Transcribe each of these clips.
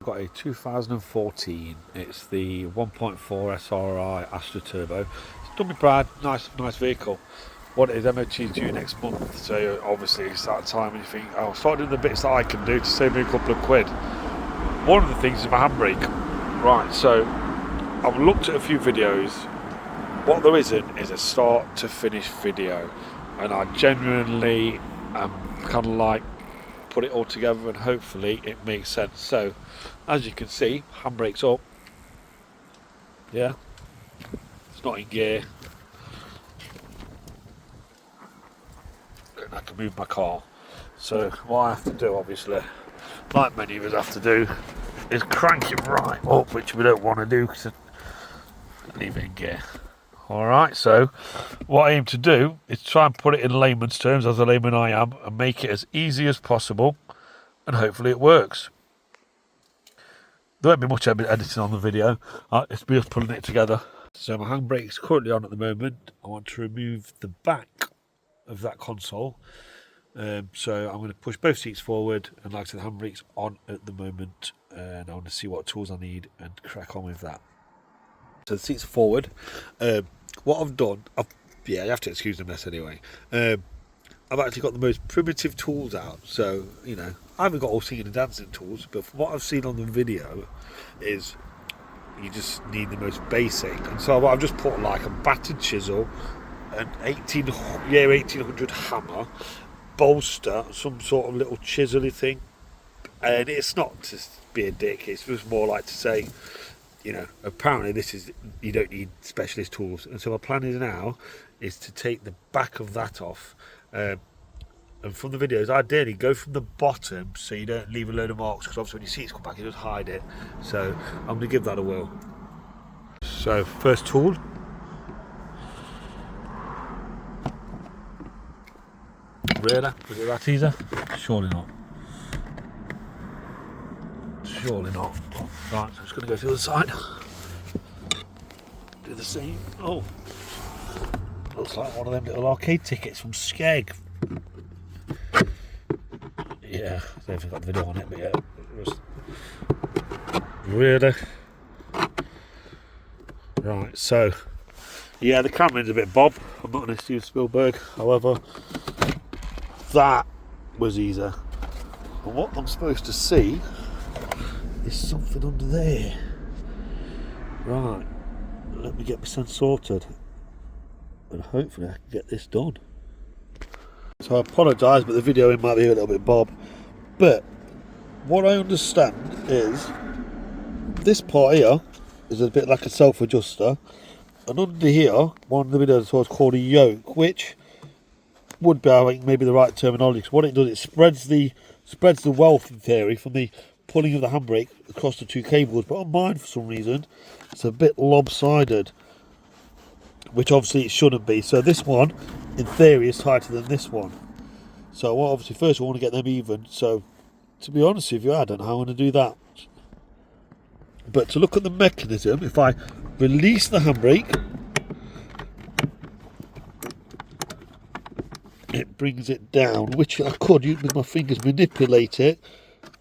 I've got a 2014, it's the 1.4 SRI Astra Turbo. It's done me proud, nice vehicle. What it is, MOT is due next month, so obviously it's that time when you think, I'll start doing the bits that I can do to save me a couple of quid. One of the things is my handbrake. Right, so I've looked at a few videos. What there isn't is a start to finish video, and I genuinely am kind of like put it all together and hopefully it makes sense. So as you can see, handbrake's up, yeah, it's not in gear. I can move my car, so what I have to do, obviously, like many of us have to do, is crank it right up, which we don't want to do because leave it in gear. Alright, so what I aim to do is try and put it in layman's terms, as a layman I am, and make it as easy as possible, and hopefully it works. There won't be much editing on the video, it's just putting it together. So my handbrake is currently on at the moment. I want to remove the back of that console, so I'm going to push both seats forward, and like I said, the handbrake's on at the moment, and I want to see what tools I need and crack on with that. So the seats are forward. What I've done, you have to excuse the mess anyway. I've actually got the most primitive tools out. So, you know, I haven't got all singing and dancing tools, but from what I've seen on the video is you just need the most basic. And so I've just put like a battered chisel, an 1800 hammer, bolster, some sort of little chisel-y thing. And it's not to be a dick, it's just more like to say, you know, apparently you don't need specialist tools, and so my plan is now is to take the back of that off, and from the videos, ideally go from the bottom so you don't leave a load of marks, because obviously when your seats come back, you just hide it. So I'm going to give that a whirl. So first tool, really? Was it that easy? Surely not. Surely not. Right, so I'm just going to go to the other side. Do the same. Oh, looks like one of them little arcade tickets from Skeg. Yeah, I don't know if I've got the video on it, but yeah. Really? Right, so, yeah, the camera's a bit bob. I'm not going to Steven Spielberg. However, that was easy. And what I'm supposed to see is something under there. Right, let me get myself sorted, and hopefully I can get this done. So I apologise, but the video might be a little bit bob. But what I understand is this part here is a bit like a self-adjuster, and under here, one of the videos was called a yoke, which would be, I think, maybe the right terminology. Because what it does, it spreads the wealth in theory from the pulling of the handbrake across the two cables. But on mine, for some reason, it's a bit lopsided, which obviously it shouldn't be. So this one, in theory, is tighter than this one. So obviously first I want to get them even. So to be honest with you, I don't know how I'm going to do that. But to look at the mechanism, if I release the handbrake, it brings it down, which I could use with my fingers, manipulate it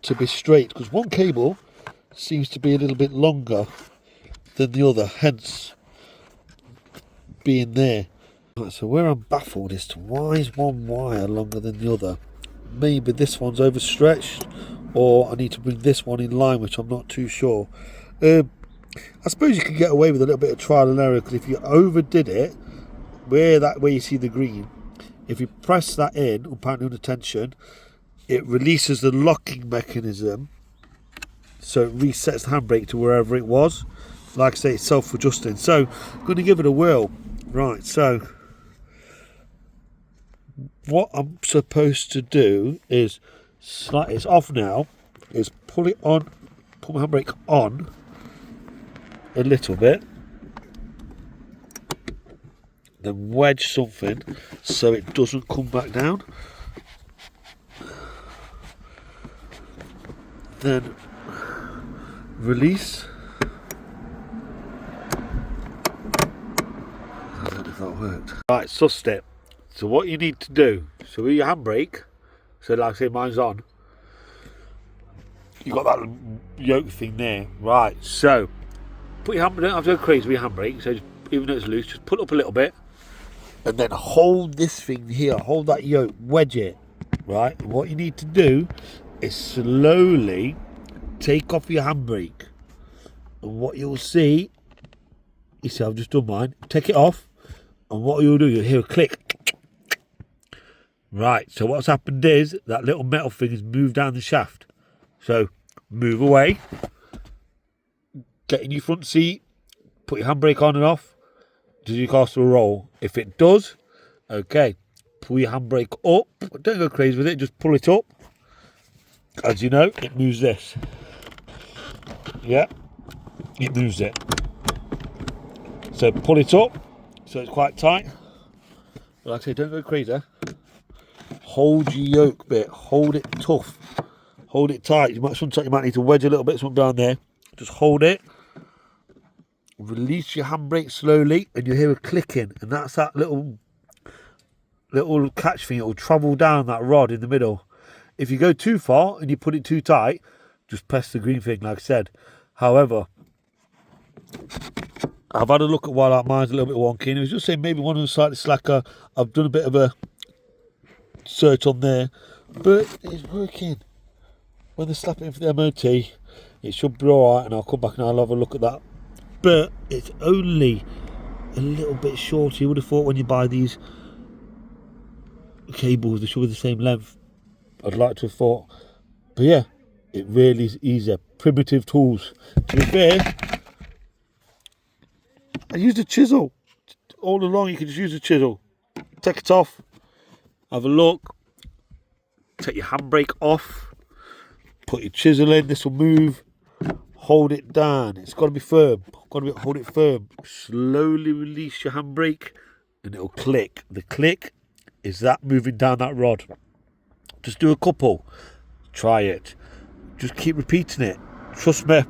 to be straight, because one cable seems to be a little bit longer than the other, hence being there. Right, so where I'm baffled is to why is one wire longer than the other. Maybe this one's overstretched, or I need to bring this one in line, which I'm not too sure. I suppose you can get away with a little bit of trial and error, because if you overdid it, where you see the green, if you press that in, apparently under tension, it releases the locking mechanism, so it resets the handbrake to wherever it was. Like I say, it's self-adjusting. So I'm going to give it a whirl. Right, so what I'm supposed to do is, it's off now, is pull it on, put my handbrake on a little bit, then wedge something so it doesn't come back down, then release. I don't know if that worked. Right, sussed it. So what you need to do, so with your handbrake, so like I say mine's on, You've got that yoke thing there. Right, so put your handbrake, don't have to go crazy with your handbrake, so just, even though it's loose, just pull it up a little bit and then hold this thing here, hold that yoke, wedge it, right? And what you need to do is slowly take off your handbrake. And what you'll see, you see I've just done mine, take it off, and what you'll do, you'll hear a click. Right, so what's happened is that little metal thing has moved down the shaft. So move away, get in your front seat, put your handbrake on and off. Does your car still roll? If it does, okay, pull your handbrake up. Don't go crazy with it, just pull it up. As you know, it moves this. Yeah, it moves it. So pull it up, so it's quite tight. But like I say, don't go crazy. Hold your yoke bit, hold it tough, hold it tight. Sometimes you might need to wedge a little bit, something down there. Just hold it. Release your handbrake slowly, and you hear a clicking, and that's that little catch thing. It will travel down that rod in the middle. If you go too far and you put it too tight, just press the green thing, like I said. However, I've had a look at why that mine's a little bit wonky, and it was just saying maybe one of them slightly slacker. I've done a bit of a search on there, but it's working. When they slap it in for the MOT, it should be alright, and I'll come back and I'll have a look at that. But it's only a little bit short. You would have thought when you buy these cables they should be the same length. I'd like to have thought, but yeah, it really is easy. Primitive tools. To be fair, I used a chisel all along. You can just use a chisel. Take it off, have a look, take your handbrake off, put your chisel in. This will move. Hold it down. It's got to be firm. Hold it firm. Slowly release your handbrake, and it'll click. The click is that moving down that rod. Just do a couple. Try it. Just keep repeating it. Trust me.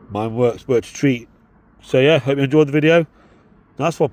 Mine works. Works a treat. So yeah, hope you enjoyed the video. Nice one.